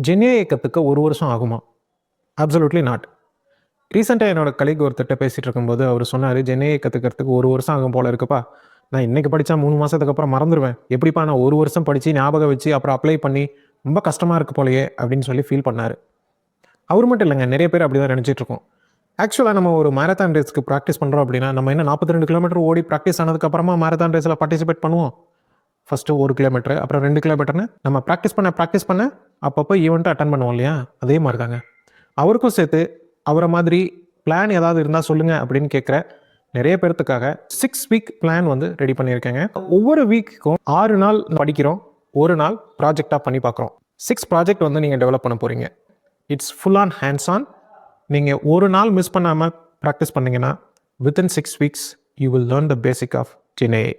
ஜென்ஏஐ கற்றுக்க 1 வருஷம் ஆகுமா? Absolutely not. ரீசென்ட்டா என்னோட கலீக் ஒருத்தர்ட்ட பேசிட்டு இருக்கும்போது அவரு சொன்னாரு, "ஜென்ஏஐ கத்துக்கிறதுக்கு 1 வருஷம் ஆகும் போல இருக்குப்பா. நான் இன்னைக்கு படிச்சா 3 மாசத்துக்கு அப்புறம் மறந்துருவேன். எப்படிப்பா நான் 1 வருஷம் படிச்சு ஞாபகம் வச்சு அப்புறம் அப்ளை பண்ணி ரொம்ப கஷ்டமா இருக்கு போலயே!" அப்படின்னு சொல்லி ஃபீல் பண்ணாரு. அவரு மட்டும் இல்லங்க. நெறைய பேர் அப்படிதான் நெனச்சிட்டு இருக்கோம். ஆக்சுவலா நம்ம ஒரு மாரத்தான் ரேஸ்க்கு பிராக்டிஸ் பண்றோம் அப்படின்னா, நம்ம என்ன 42 கிலோமீட்டர் ஓடி பிராக்டிஸ் ஆனதுக்கு அப்புறமா மாரத்தான் ரேஸ்ல பார்ட்டிசிபேட் பண்ணுவோம். ஃபர்ஸ்ட்டு 1 கிலோமீட்டர், அப்புறம் 2 கிலோமீட்டர்ன்னு நம்ம பிராக்டிஸ் பண்ண அப்பப்போ ஈவென்ட்ட அட்டெண்ட் பண்ணுவோம் இல்லையா? அதே மாரி தாங்க. அவருக்கும் சேர்த்து அவர மாதிரி பிளான் ஏதாவது இருந்தா சொல்லுங்க அப்படின்னு கேட்கிற நெறைய பேர்த்துக்காக 6 வீக் பிளான் வந்து ரெடி பண்ணியிருக்கேங்க. ஒவ்வொரு வீக்குக்கும் 6 நாள் படிக்கிறோம். 1 நாள் ப்ராஜெக்ட்டா பண்ணி பார்க்குறோம். 6 ப்ராஜெக்ட் வந்து நீங்க டெவலப் பண்ண போறீங்க. It's full on hands on. நீங்க 1 நாள் மிஸ் பண்ணாம பிராக்டிஸ் பண்ணீங்கன்னா, within 6 weeks you will learn the basic of GenAI.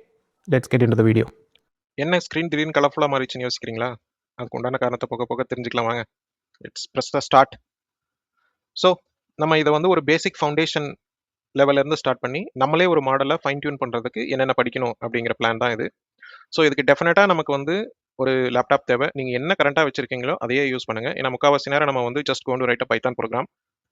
Let's get into the video. என்ன ஸ்க்ரீன் திடீர்னு கலர்ஃபுல்லாக மாறிடுச்சுன்னு யோசிக்கிறீங்களா? அதுக்கு உண்டான காரணத்தை போக போக தெரிஞ்சுக்கலாம் வாங்க. It's press the start. So நம்ம இதை வந்து ஒரு பேசிக் ஃபவுண்டேஷன் லெவல்லேருந்து ஸ்டார்ட் பண்ணி நம்மளே ஒரு மாடலை ஃபைன் டியூன் பண்ணுறதுக்கு என்னென்ன படிக்கணும் அப்படிங்கிற பிளான் தான் இது. ஸோ இதுக்கு டெஃபினட்டாக நமக்கு வந்து ஒரு லேப்டாப் தேவை. நீங்கள் என்ன கரண்ட்டாக வச்சுருக்கீங்களோ அதையே யூஸ் பண்ணுங்கள். ஏன்னா முக்கால்வாசி நேரம் நம்ம வந்து just going to write a Python program.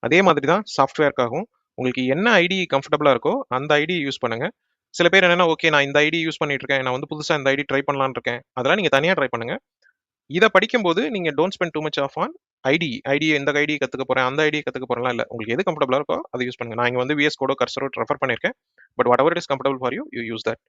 அதே மாதிரி தான் சாஃப்ட்வேர்க்காகவும் உங்களுக்கு என்ன ஐடி கம்ஃபர்டபுளாக இருக்கோ அந்த ஐடி யூஸ் பண்ணுங்கள். சில பேர் என்னன்னா, ஓகே நான் இந்த ஐடி யூஸ் பண்ணிட்டு இருக்கேன், நான் வந்து புதுசாக இந்த ஐடி ட்ரை பண்ணலான்னு இருக்கேன், அதெல்லாம் நீங்கள் தனியாக ட்ரை பண்ணுங்கள். இதை படிக்கும்போது நீங்கள் don't spend too much of on IDE எந்த ஐடி கற்றுக்க போகிறேன், அந்த ஐடி கற்றுக்க போகிறேன்லாம் இல்லை. உங்களுக்கு எது கம்ஃபர்டபுளாக இருக்கோ அதை யூஸ் பண்ணுங்கள். நான் இங்கே வந்து விஎஸ் கோடோ கர்சரோ ரெஃபர் பண்ணியிருக்கேன். But what ever it is comfortable for you, you use that.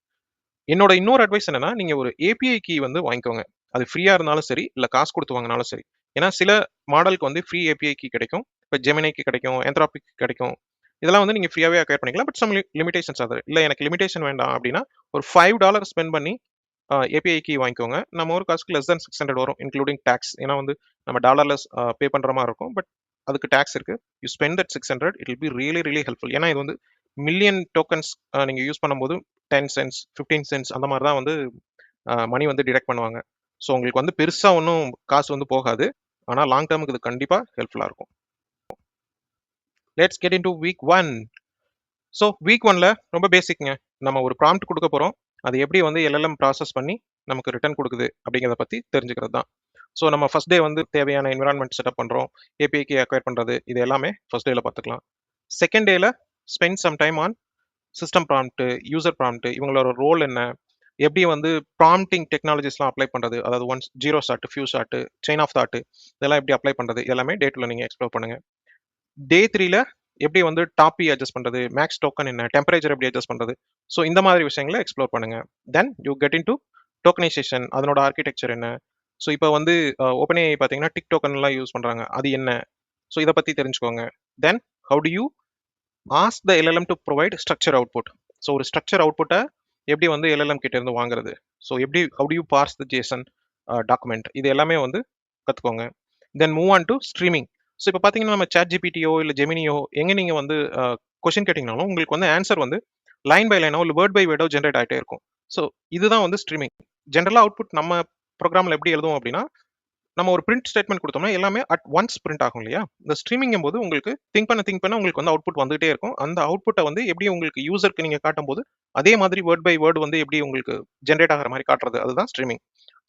என்னோட இன்னொரு அட்வைஸ் என்னன்னா, நீங்கள் ஒரு ஏபிஐ கீ வந்து வாங்கிக்கோங்க. அது ஃப்ரீயாக இருந்தாலும் சரி, இல்லை காசு கொடுத்து வாங்கினாலும் சரி. ஏன்னா சில மாடலுக்கு வந்து ஃப்ரீ ஏபிஐ கீ கிடைக்கும். இப்போ ஜெமினிக்கு கிடைக்கும், என்த்ராபிக் கிடைக்கும். இதெல்லாம் வந்து நீங்கள் ஃப்ரீயாகவே அக்வயர் பண்ணிக்கலாம். பட் சம் லிமிடேஷன்ஸ் அது இல்லை, எனக்கு லிமிடேஷன் வேண்டாம் அப்படின்னா ஒரு $5 ஸ்பெண்ட் பண்ணி ஏபிஐ கீ வாங்கிக்கோங்க. நம்ம ஒரு காசுக்கு லெஸ் than 600 வரும் இன்க்ளூடிங் டேக்ஸ். ஏன்னா வந்து நம்ம டாலர்ல பே பண்ணுற மாதிரி இருக்கும். பட் அதுக்கு டேக்ஸ் இருக்கு. You spend that 600, it will be really helpful. ஏன்னா இது வந்து மில்லியன் டோக்கன்ஸ் நீங்கள் யூஸ் பண்ணும்போது 10 சென்ட்ஸ் 15 சென்ட்ஸ் அந்த மாதிரி தான் வந்து மணி வந்து டிடெக்ட் பண்ணுவாங்க. ஸோ உங்களுக்கு வந்து பெருசாக ஒன்றும் காசு வந்து போகாது. ஆனால் லாங் டேர்முக்கு இது கண்டிப்பாக ஹெல்ப்ஃபுல்லாக இருக்கும். Let's get into week 1. So week 1ல ரொம்ப பேசிக்ங்க. நம்ம ஒரு ப்ராம்ப்ட் கொடுக்க போகிறோம். அது எப்படி வந்து எல்எல்எம் ப்ராசஸ் பண்ணி நமக்கு ரிட்டர்ன் கொடுக்குது அப்படிங்கிறத பற்றி தெரிஞ்சுக்கிறது தான். ஸோ நம்ம ஃபர்ஸ்ட் டே வந்து தேவையான என்விரான்மெண்ட் செட்டப் பண்ணுறோம், ஏபிஐக்கு அக்வயர் பண்ணுறது, இது எல்லாமே ஃபர்ஸ்ட் டேல பார்த்துக்கலாம். செகண்ட் டேல spend some time on system prompt, user prompt, இவங்களோட ரோல் என்ன, எப்படி வந்து ப்ராம்ப்டிங் டெக்னாலஜிஸ்லாம் அப்ளை பண்ணுறது, அதாவது once zero shot, few shot, chain of thought, இதெல்லாம் எப்படி அப்ளை பண்ணுறது, எல்லாமே டே 2ல நீங்கள் எக்ஸ்ப்ளோர் பண்ணுங்க. டே 3ல எப்படி வந்து டாப்பி அட்ஜஸ்ட் பண்ணுறது, மேக்ஸ் டோக்கன் என்ன, டெம்பரேச்சர் எப்படி அட்ஜஸ்ட் பண்ணுறது, ஸோ இந்த மாதிரி விஷயங்களை எக்ஸ்ப்ளோர் பண்ணுங்க. Then you get in to tokenisation, அதனோட ஆர்கிடெக்சர் என்ன. ஸோ இப்போ வந்து ஓப்பன்ஏஐ பார்த்தீங்கன்னா டிக் டோக்கன்லாம் யூஸ் பண்ணுறாங்க, அது என்ன, ஸோ இதை பற்றி தெரிஞ்சுக்கோங்க. Then how do you ask the LLM to provide structure output. So ஒரு ஸ்ட்ரக்சர் அவுட்புட்டை எப்படி வந்து எல்எல்எம் கிட்ட இருந்து வாங்குறது, ஸோ எப்படி how do you parse the JSON document, இது எல்லாமே வந்து கற்றுக்கோங்க. Then move on to streaming. So இப்போ பார்த்தீங்கன்னா நம்ம சாட் ஜிபிடியோ இல்லை ஜெமினியோ எங்கே நீங்கள் வந்து கொஷின் கேட்டிங்கனாலும் உங்களுக்கு வந்து ஆன்சர் வந்து லைன் பை லைனோ இல்லை வேர்ட் பை வேர்டோ ஜென்ரேட் ஆகிட்டே இருக்கும். ஸோ இதுதான் வந்து ஸ்ட்ரீமிங். ஜென்ரலாக அவுட்புட் நம்ம ப்ரோக்ராமில் எப்படி எழுதுவோம் அப்படின்னா, நம்ம ஒரு பிரிண்ட் ஸ்டேட்மெண்ட் கொடுத்தோம்னா எல்லாமே அட் ஒன்ஸ் பிரிண்ட் ஆகும் இல்லையா. இந்த ஸ்ட்ரீமிங்கும் போது உங்களுக்கு திங்க் பண்ண உங்களுக்கு வந்து அவுட்புட் வந்துகிட்டே இருக்கும். அந்த அவுட்புட்டை வந்து எப்படி உங்களுக்கு யூசருக்கு நீங்கள் காட்டும் போது அதே மாதிரி வேர்ட் பை வேர்டு வந்து எப்படி உங்களுக்கு ஜென்ரேட் ஆகிற மாதிரி காட்டுறது, அதுதான் ஸ்ட்ரீமிங்.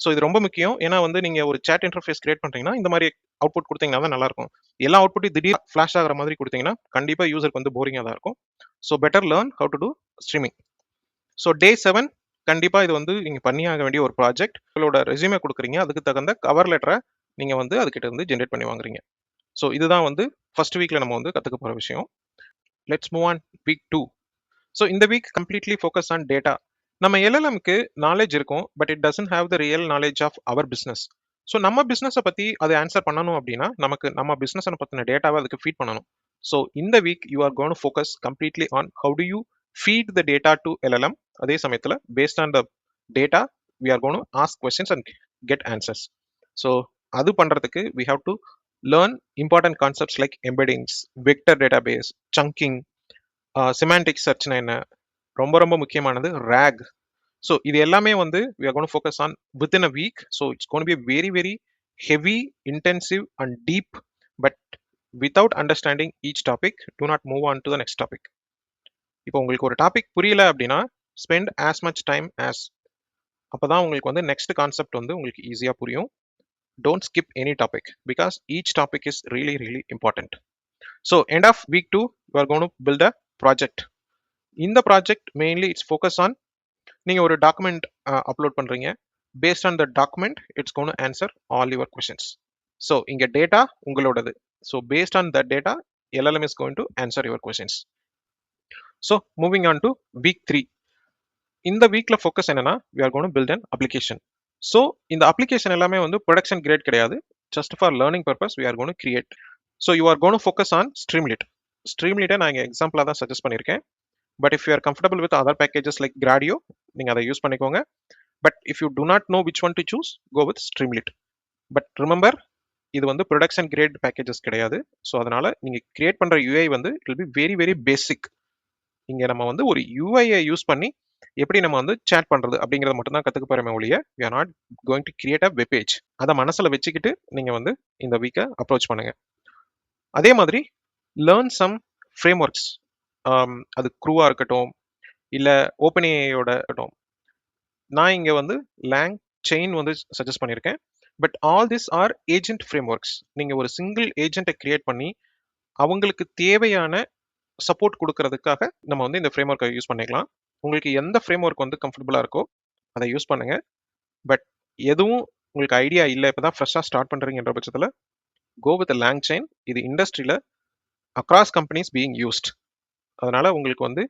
ஸோ இது ரொம்ப முக்கியம். ஏன்னா வந்து நீங்கள் ஒரு சேட் இன்டர்ஃபேஸ் கிரியேட் பண்ணுறீங்கன்னா இந்த மாதிரி அவுட்புட் கொடுத்தீங்கன்னா தான் நல்லாயிருக்கும். எல்லா அவுட்புட்டையும் திடீர் ஃப்ளாஷ் ஆகிற மாதிரி கொடுத்தீங்கன்னா கண்டிப்பாக யூசருக்கு வந்து போரிங்காக தான் இருக்கும். So better learn how to do streaming. So day 7 கண்டிப்பாக இது வந்து நீங்கள் பண்ணியாக வேண்டிய ஒரு ப்ராஜெக்ட். உங்களோட ரெஸ்யூமே கொடுக்குறீங்க, அதுக்கு தகுந்த கவர் லெட்டரை நீங்கள் வந்து அதுக்கிட்ட இருந்து ஜென்ரேட் பண்ணி வாங்குறீங்க. ஸோ இதுதான் வந்து ஃபர்ஸ்ட் வீக்கில் நம்ம வந்து கற்றுக்க போகிற விஷயம். Let's move on week 2. So இந்த week completely focus on data. நம்ம எல்எல்எம்க்கு நாலேஜ் இருக்கும், but it doesn't have the real knowledge of our business. So நம்ம பிஸ்னஸை பற்றி அதை ஆன்சர் பண்ணணும் அப்படின்னா நமக்கு நம்ம பிஸ்னஸை பற்றின டேட்டாவை அதுக்கு ஃபீட் பண்ணணும். ஸோ இந்த week you are gonna focus completely on how do you feed the data to LLM. அதே சமயத்தில் based on the data we are gonna ask questions and get answers. So அது பண்ணுறதுக்கு we have to learn important concepts like embeddings, vector database, chunking, semantic சர்ச்னா என்ன, ரொம்ப ரொம்ப முக்கியமானது rack. So இது எல்லாமே வந்து we are going to focus on within a week. So it's going to be a very heavy, intensive and deep. But without understanding each topic, do not move on to the next topic. இப்போ உங்களுக்கு ஒரு topic புரியல அப்படின்னா spend as much time as, அப்பதான் உங்களுக்கு வந்து next concept வந்து உங்களுக்கு ஈஸியாக புரியும். don't skip any topic because each topic is really, really important. So end of week 2, you are going to build a project. In the project, mainly it's focus on நீங்க ஒரு document upload பண்றீங்க. Paste on the document it's gonna answer all your questions. So இங்க data உங்களோடது. So based on the data LLM is going to answer your questions. So moving on to week 3. இந்த வீக்ல focus என்னன்னா we are going to build an application. So இந்த application எல்லாமே வந்து production great கிடையாது. Just for learning purpose we are going to create. So you are going to focus on Streamlit. Streamlit நான் இங்க எக்ஸாம்பிளா தான் சஜஸ்ட் பண்ணியிருக்கேன். But if you are comfortable with other packages like Gradio, நீங்கள் அதை use பண்ணிக்கோங்க. But if you do not know which one to choose, go with Streamlit. But remember, இது வந்து ப்ரொடக்ஷன் கிரேட் பேக்கேஜஸ் கிடையாது. ஸோ அதனால நீங்கள் create பண்ணுற UI வந்து it will be very very basic. இங்கே நம்ம வந்து ஒரு யூஐயை யூஸ் பண்ணி எப்படி நம்ம வந்து சேட் பண்ணுறது அப்படிங்கிறத மட்டும் தான் கற்றுக்க போகிறோமே ஒழிய we are not going to create a web page. அதை மனசில் வச்சுக்கிட்டு நீங்கள் வந்து இந்த வீக்கை அப்ரோச் பண்ணுங்க. அதே மாதிரி லேர்ன் சம் ஃப்ரேம் ஒர்க்ஸ். அது க்ரூவாக இருக்கட்டும் இல்லை ஓப்பன்ஏஐயோட இருக்கட்டும். நான் இங்கே வந்து லேங் செயின் வந்து சஜஸ்ட் பண்ணியிருக்கேன். But all this are agent frameworks. நீங்கள் ஒரு சிங்கிள் ஏஜென்ட்டை கிரியேட் பண்ணி அவங்களுக்கு தேவையான சப்போர்ட் கொடுக்கறதுக்காக நம்ம வந்து இந்த ஃப்ரேம் ஒர்க்கை யூஸ் பண்ணிக்கலாம். உங்களுக்கு எந்த ஃப்ரேம் ஒர்க் வந்து கம்ஃபர்டபுளாக இருக்கோ அதை யூஸ் பண்ணுங்க. பட் எதுவும் உங்களுக்கு ஐடியா இல்லை, இப்போ தான் ஃப்ரெஷ்ஷாக ஸ்டார்ட் பண்ணுறீங்கன்ற பட்சத்தில் கோ வித் லேங் செயின். இது இண்டஸ்ட்ரியில் அக்ராஸ் கம்பெனிஸ் பீயிங் யூஸ்ட். அதனால உங்களுக்கு வந்து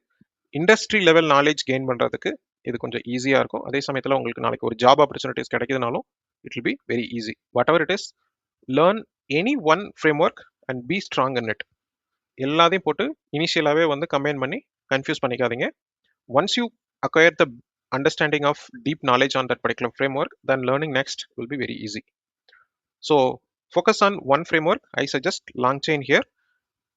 இண்டஸ்ட்ரி லெவல் நாலேஜ் கெயின் பண்ணுறதுக்கு இது கொஞ்சம் ஈஸியாக இருக்கும். அதே சமயத்தில் உங்களுக்கு நாளைக்கு ஒரு ஜாப் ஆப்பர்ச்சுனிட்டிஸ் கிடைக்குதுனாலும் it will be very easy. Whatever it is, learn any one framework and be strong in it. எல்லாத்தையும் போட்டு இனிஷியலாகவே வந்து கம்பைன் பண்ணி கன்ஃபியூஸ் பண்ணிக்காதீங்க. Once you acquire the understanding of deep knowledge on that particular framework, then learning next will be very easy. So focus on one framework. I suggest LangChain here.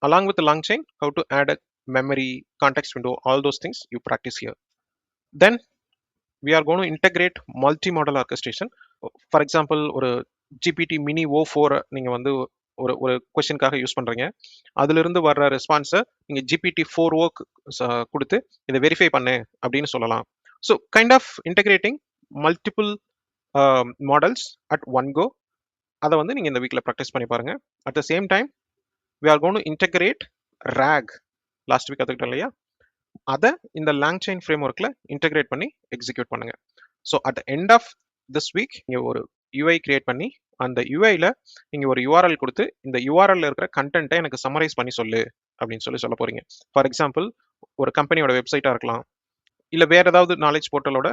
Along with the LangChain, how to add a memory, context window, all those things you practice here. Then we are going to integrate multi-model orchestration. For example, ஒரு GPT mini O4 நீங்க வந்து ஒரு ஒரு கொஸ்டின்காக use பண்றீங்க. அதிலிருந்து வர்ற ரெஸ்பான்ஸை நீங்க GPT-4o கொடுத்து இதை வெரிஃபை பண்ணு அப்படின்னு சொல்லலாம். So kind of integrating multiple models at one go. அதை வந்து நீங்க இந்த வீக்ல ப்ராக்டிஸ் பண்ணி பாருங்க. At the same time we are going to integrate RAG. Last week கற்றுக்கிட்டோம் இல்லையா, அதை இந்த LangChain ஃப்ரேம்ஒர்க்கில் இன்டகிரேட் பண்ணி எக்ஸிக்யூட் பண்ணுங்க. So at the end of this week நீங்கள் ஒரு யூஐ கிரியேட் பண்ணி அந்த யூஐயில் நீங்கள் ஒரு URL கொடுத்து இந்த URL இருக்கிற கண்டென்ட்டை எனக்கு சம்மரைஸ் பண்ணி சொல்லு அப்படின்னு சொல்ல போறீங்க. ஃபார் எக்ஸாம்பிள், ஒரு கம்பெனியோட வெப்சைட்டாக இருக்கலாம், இல்லை வேற ஏதாவது நாலேஜ் போர்ட்டலோட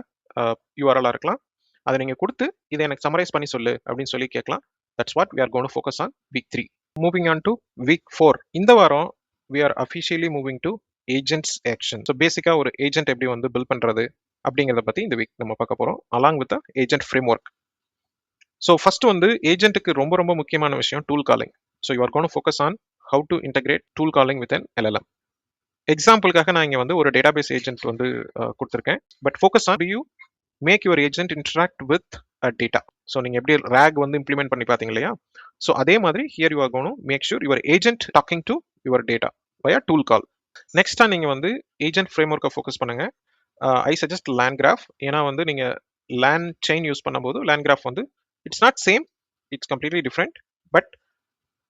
URL-ஆக இருக்கலாம். அதை நீங்கள் கொடுத்து இதை எனக்கு சம்மரைஸ் பண்ணி சொல்லு அப்படின்னு சொல்லி கேட்கலாம். That's what we are going to focus on week 3. Moving on to week 4. இந்த வாரம் we are officially moving to agents action. So பேசிக்காக ஒரு ஏஜென்ட் எப்படி வந்து பில்ட் பண்ணுறது அப்படிங்கிறத பற்றி இந்த வீக் நம்ம பார்க்க போகிறோம், along with agent framework. So first வந்து ஏஜென்ட்டுக்கு ரொம்ப ரொம்ப முக்கியமான விஷயம் tool calling. So you are gonna focus on how to integrate tool calling with an LLM. எக்ஸாம்பிளுக்காக நான் இங்கே வந்து ஒரு டேட்டாபேஸ் ஏஜென்ட் வந்து கொடுத்துருக்கேன். But focus on you make your agent interact with a data. So நீங்கள் எப்படி RAG வந்து இம்ப்ளிமெண்ட் பண்ணி பார்த்தீங்க இல்லையா, ஸோ அதே மாதிரி here you are gonna make sure your agent talking to your data via tool call. நெக்ஸ்ட்டாக நீங்கள் வந்து ஏஜென்ட் ஃப்ரேம் ஒர்க்கை ஃபோக்கஸ் பண்ணுங்க. I suggest LangGraph. ஏன்னா வந்து நீங்கள் LangChain யூஸ் பண்ணும்போது LangGraph வந்து it's not same, it's completely different, but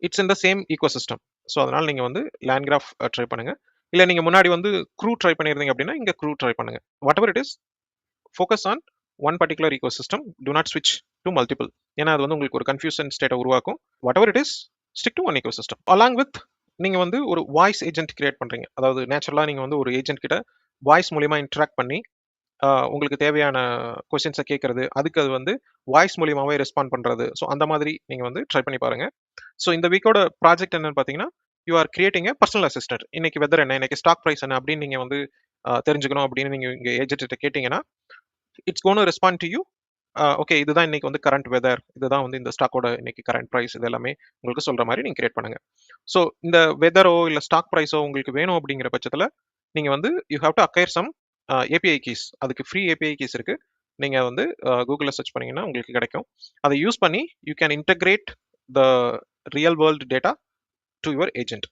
it's in the same ecosystem. So அதனால் நீங்கள் வந்து LangGraph ட்ரை பண்ணுங்க. இல்லை நீங்கள் முன்னாடி வந்து க்ரூ ட்ரை பண்ணியிருந்தீங்க அப்படின்னா இங்கே க்ரூ ட்ரை பண்ணுங்க. What ever it is, focus on one particular ecosystem, to not ஸ்விட்ச் டு மல்டிபிள். ஏன்னா அது வந்து உங்களுக்கு ஒரு கன்ஃபியூஷன் ஸ்டேட்டை உருவாக்கும். What ever it is, stick to one ecosystem. Along with நீங்கள் வந்து ஒரு வாய்ஸ் ஏஜென்ட் கிரியேட் பண்ணுறீங்க. அதாவது நேச்சுரலாக நீங்கள் வந்து ஒரு ஏஜென்ட் கிட்ட வாய்ஸ் மூலியமா இன்ட்ராக்ட் பண்ணி உங்களுக்கு தேவையான கொஸ்டின்ஸை கேட்கறது, அதுக்கு அது வந்து வாய்ஸ் மூலியமாகவே ரெஸ்பாண்ட் பண்ணுறது. ஸோ அந்த மாதிரி நீங்கள் வந்து ட்ரை பண்ணி பாருங்க. ஸோ இந்த வீக்கோட ப்ராஜெக்ட் என்னன்னு பார்த்தீங்கன்னா, you are creating a personal assistant. இன்னைக்கு வெதர் என்ன, இன்னைக்கு ஸ்டாக் ப்ரைஸ் என்ன அப்படின்னு நீங்கள் வந்து தெரிஞ்சுக்கணும் அப்படின்னு நீங்கள் இங்கே ஏஜென்ட் கேட்டிங்கன்னா it's gonna respond to you. Okay, இதுதான் இன்னைக்கு வந்து கரண்ட் வெதர், இதுதான் வந்து இந்த ஸ்டாக்கோட இன்னைக்கு கரண்ட் ப்ரைஸ், இது எல்லாமே உங்களுக்கு சொல்கிற மாதிரி நீங்கள் கிரியேட் பண்ணுங்க. ஸோ இந்த வெதரோ இல்லை ஸ்டாக் ப்ரைஸோ உங்களுக்கு வேணும் அப்படிங்கிற பட்சத்தில் நீங்கள் வந்து you have to acquire some API keys. அதுக்கு ஃப்ரீ API கீஸ் இருக்கு. நீங்கள் வந்து கூகுளில் சர்ச் பண்ணீங்கன்னா உங்களுக்கு கிடைக்கும். அதை யூஸ் பண்ணி you can integrate the real world data to your agent.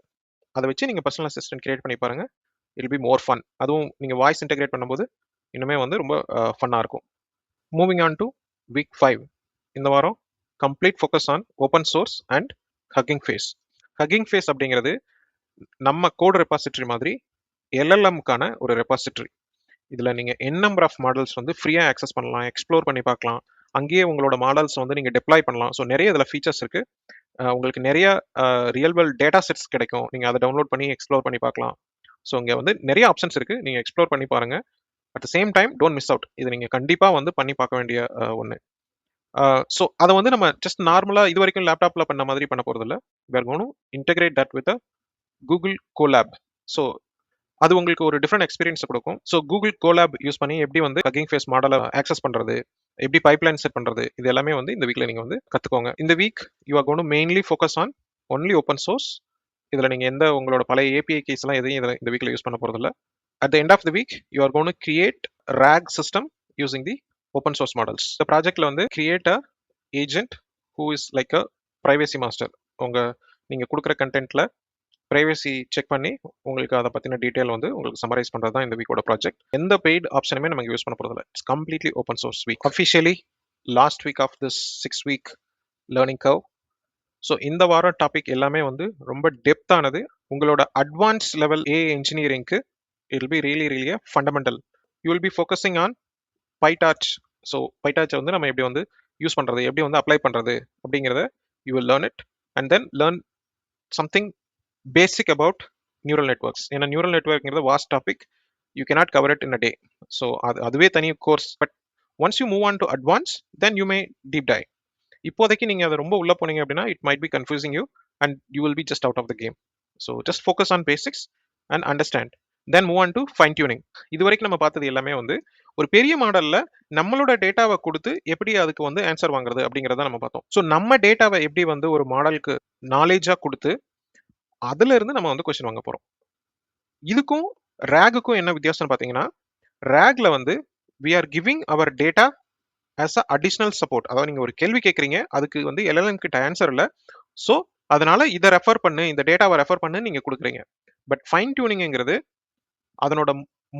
அதை வச்சு நீங்கள் பர்சனல் அசிஸ்டன்ட் கிரியேட் பண்ணி பாருங்க. It be more fun. அதுவும் நீங்கள் வாய்ஸ் இன்டகிரேட் பண்ணும்போது இன்னுமே வந்து ரொம்ப ஃபன்னாக இருக்கும். Moving on to week 5. இந்த வாரம் complete focus on open source and Hugging Face. Hugging Face அப்படிங்கிறது நம்ம கோட் ரெபாசிட்டரி மாதிரி எல்எல்எம்க்கான ஒரு ரெபாசிட்டரி. இதில் நீங்கள் என் நம்பர் ஆஃப் மாடல்ஸ் வந்து ஃப்ரீயாக ஆக்சஸ் பண்ணலாம், எக்ஸ்ப்ளோர் பண்ணி பார்க்கலாம். அங்கேயே உங்களோட மாடல்ஸ் வந்து நீங்கள் டெப்ளாய் பண்ணலாம். ஸோ நிறைய இதில் ஃபீச்சர்ஸ் இருக்குது. உங்களுக்கு நிறைய ரியல் வேர்ல்ட் டேட்டா செட்ஸ் கிடைக்கும். நீங்கள் அதை டவுன்லோட் பண்ணி எக்ஸ்ப்ளோர் பண்ணி பார்க்கலாம். ஸோ இங்கே வந்து நிறைய ஆப்ஷன்ஸ் இருக்குது. நீங்கள் எக்ஸ்ப்ளோர் பண்ணி பாருங்கள். At the same time don't miss out. இது நீங்கள் கண்டிப்பாக வந்து பண்ணி பார்க்க வேண்டிய ஒன்று. ஸோ அதை வந்து நம்ம ஜஸ்ட் நார்மலாக இது வரைக்கும் லேப்டாப்பில் பண்ண மாதிரி பண்ண போகிறதில்ல. we are going to integrate that with a Google collab. So அது உங்களுக்கு ஒரு டிஃப்ரெண்ட் எக்ஸ்பீரியன்ஸ் கொடுக்கும். ஸோ கூகுள் கோலாப் யூஸ் பண்ணி எப்படி வந்து ஹக்கிங் ஃபேஸ் மாடலை ஆக்சஸ் பண்ணுறது, எப்படி பைப்லைன் செட் பண்ணுறது, இது எல்லாமே வந்து இந்த வீக்கில் நீங்கள் வந்து கற்றுக்கோங்க. இந்த week you are cone to mainly focus on only open source. இதில் நீங்கள் எந்த உங்களோட பழைய ஏபிஐ கேஸ் எல்லாம் எதையும் இதில் இந்த வீக்கில் யூஸ் பண்ண போகிறதில்ல. At the end of the week you are cone to create RAG system using the open source models. இந்த ப்ராஜெக்ட்ல வந்து create a agent who is like a privacy master. நீங்கள் கொடுக்குற கண்டென்ட்ல ப்ரைவசி செக் பண்ணி உங்களுக்கு அதை பற்றின டீட்டெயில் வந்து உங்களுக்கு சமரைஸ் பண்ணுறது தான் இந்த வீக்கோட ப்ராஜெக்ட். எந்த பெய்ட் ஆப்ஷனுமே நமக்கு யூஸ் பண்ண போகிறதில்ல. It's completely open source week. Officially last week of this 6 week learning curve. So இந்த வாரம் டாபிக் எல்லாமே வந்து ரொம்ப டெப்த்தானது. உங்களோட அட்வான்ஸ் லெவல் ஏ இன்ஜினியரிங்க்கு it will be really fundamental. You will be focusing on PyTorch. So பைடார்ச்சை வந்து நம்ம எப்படி வந்து யூஸ் பண்ணுறது, எப்படி வந்து அப்ளை பண்ணுறது அப்படிங்கிறத you will learn it and then learn something basic about neural networks. ஏன்னா நியூரல் நெட்ஒர்க்ங்கிறது vast topic. You cannot cover it in a day. So அதுவே தனி course. But once you move on to advance then you may deep dive. இப்போதைக்கு நீங்கள் அதை ரொம்ப உள்ள போனீங்க அப்படின்னா it might be confusing you and you will be just out of the game. So just focus on basics and understand then move on to fine tuning. இது வரைக்கும் நம்ம பார்த்தது எல்லாமே வந்து ஒரு பெரிய மாடலில் நம்மளோட டேட்டாவை கொடுத்து எப்படி அதுக்கு வந்து ஆன்சர் வாங்குறது அப்படிங்கிறத நம்ம பார்த்தோம். ஸோ நம்ம டேட்டாவை எப்படி வந்து ஒரு மாடலுக்கு நாலேஜாக கொடுத்து அதுல இருந்து நம்ம வந்து கொஸ்டின் வாங்க போறோம். இதுக்கும் ரேகுக்கும் என்ன வித்தியாசம்னு பார்த்தீங்கன்னா, ரேக்ல வந்து we are giving our data as a additional support. அதாவது நீங்க ஒரு கேள்வி கேட்குறீங்க, அதுக்கு வந்து எல்எல்எம் கிட்ட ஆன்சர் இல்லை. ஸோ அதனால இதை ரெஃபர் பண்ணு, இந்த டேட்டாவை ரெஃபர் பண்ணு நீங்க கொடுக்குறீங்க. பட் ஃபைன் டியூனிங்கிறது அதனோட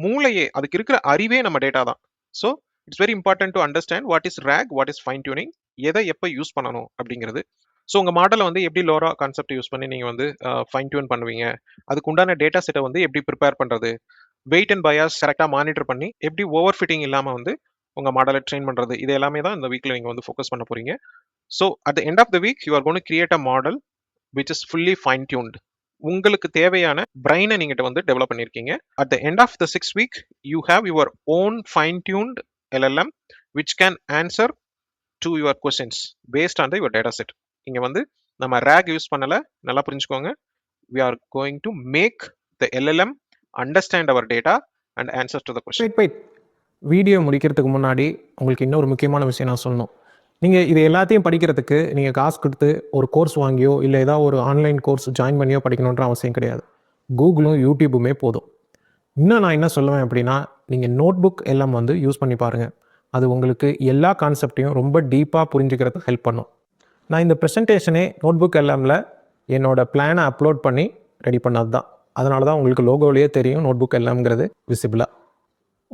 மூளையே, அதுக்கு இருக்கிற அறிவே நம்ம டேட்டா தான். So it's very important to understand what is rack, what is fine tuning, எதை எப்போ யூஸ் பண்ணணும் அப்படிங்கிறது. ஸோ உங்கள் மாடலை வந்து எப்படி லோரா கான்செப்ட் யூஸ் பண்ணி நீங்கள் வந்து ஃபைன் டியூன் பண்ணுவீங்க, அதுக்கு உண்டான டேட்டா செட்டை வந்து எப்படி ப்ரிப்பேர் பண்ணுறது, வெயிட் அண்ட் பயாஸ் கரெக்டாக மானிட்டர் பண்ணி எப்படி ஓவர் ஃபிட்டிங் இல்லாமல் வந்து உங்கள் மாடலை ட்ரெயின் பண்ணுறது, இது எல்லாமே தான் இந்த வீக்கில் நீங்கள் வந்து ஃபோக்கஸ் பண்ண போகிறீங்க. So at the end of the week you are cone to create a model which is fully fine tuned. உங்களுக்கு தேவையான பிரைனை நீங்கிட்ட வந்து டெவலப் பண்ணியிருக்கீங்க. At the end of the 6 week you have your own fine tuned LLM which can answer to your questions based on the your data set. இங்கே வந்து நம்ம rack use பண்ணலை, நல்லா புரிஞ்சுக்கோங்க. we are going to make the LLM understand our data and answer to the question. Wait video முடிக்கிறதுக்கு முன்னாடி உங்களுக்கு இன்னொரு முக்கியமான விஷயம் நான் சொல்லணும். நீங்கள் இது எல்லாத்தையும் படிக்கிறதுக்கு நீங்கள் காசு கொடுத்து ஒரு கோர்ஸ் வாங்கியோ இல்லை ஏதாவது ஒரு ஆன்லைன் கோர்ஸ் ஜாயின் பண்ணியோ படிக்கணுன்ற அவசியம் கிடையாது. கூகுளும் யூடியூபுமே போதும். இன்னும் நான் என்ன சொல்லுவேன் அப்படின்னா, நீங்கள் நோட் புக் எல்லாம் வந்து யூஸ் பண்ணி பாருங்கள். அது உங்களுக்கு எல்லா கான்செப்டையும் ரொம்ப டீப்பாக புரிஞ்சுக்கிறதுக்கு ஹெல்ப் பண்ணும். நான் இந்த ப்ரெசன்டேஷனே நோட் புக் எல்லாமில் என்னோட பிளானை அப்லோட் பண்ணி ரெடி பண்ணது தான். அதனால தான் உங்களுக்கு லோகோவிலேயே தெரியும் நோட் புக் எல்லாம்ங்கிறது விசிபிளாக.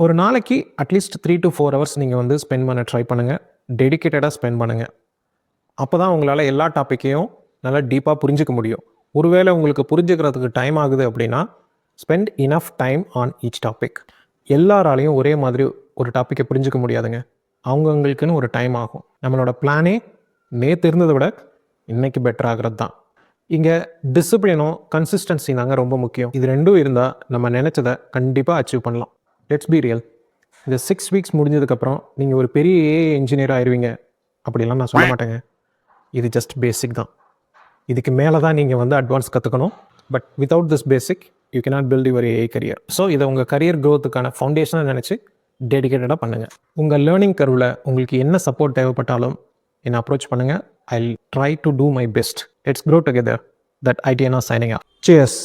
ஒரு நாளைக்கு அட்லீஸ்ட் 3 to 4 hours நீங்கள் வந்து ஸ்பெண்ட் பண்ண ட்ரை பண்ணுங்கள். டெடிக்கேட்டடாக ஸ்பெண்ட் பண்ணுங்கள். அப்போ தான் உங்களால் எல்லா டாப்பிக்கையும் நல்லா டீப்பாக புரிஞ்சிக்க முடியும். ஒருவேளை உங்களுக்கு புரிஞ்சுக்கிறதுக்கு டைம் ஆகுது அப்படின்னா spend enough time on each topic. எல்லாராலையும் ஒரே மாதிரி ஒரு டாப்பிக்கை புரிஞ்சிக்க முடியாதுங்க. அவங்கவுங்களுக்குன்னு ஒரு டைம் ஆகும். நம்மளோட பிளானே நேற்று இருந்ததை விட இன்றைக்கி பெட்டர் ஆகிறது தான். இங்கே டிசிப்ளினும் கன்சிஸ்டன்சி தாங்க ரொம்ப முக்கியம். இது ரெண்டும் இருந்தால் நம்ம நினச்சதை கண்டிப்பாக அச்சீவ் பண்ணலாம். Let's be real. இந்த 6 வீக்ஸ் முடிஞ்சதுக்கப்புறம் நீங்கள் ஒரு பெரிய ஏஐ இன்ஜினியர் ஆயிடுவீங்க அப்படிலாம் நான் சொல்ல மாட்டேங்க. இது ஜஸ்ட் பேசிக் தான். இதுக்கு மேலே தான் நீங்கள் வந்து அட்வான்ஸ் கற்றுக்கணும். But without this basic you cannot build your AI career. ஸோ இதை உங்கள் கரியர் க்ரோத்துக்கான ஃபவுண்டேஷனை நினச்சி டெடிக்கேட்டடாக பண்ணுங்கள். உங்கள் லேர்னிங் கர்வில் உங்களுக்கு என்ன சப்போர்ட் தேவைப்பட்டாலும் என்னை அப்ரோச் பண்ணுங்கள். I'll try to do my best. Let's grow together. That ITNR signing out. Cheers.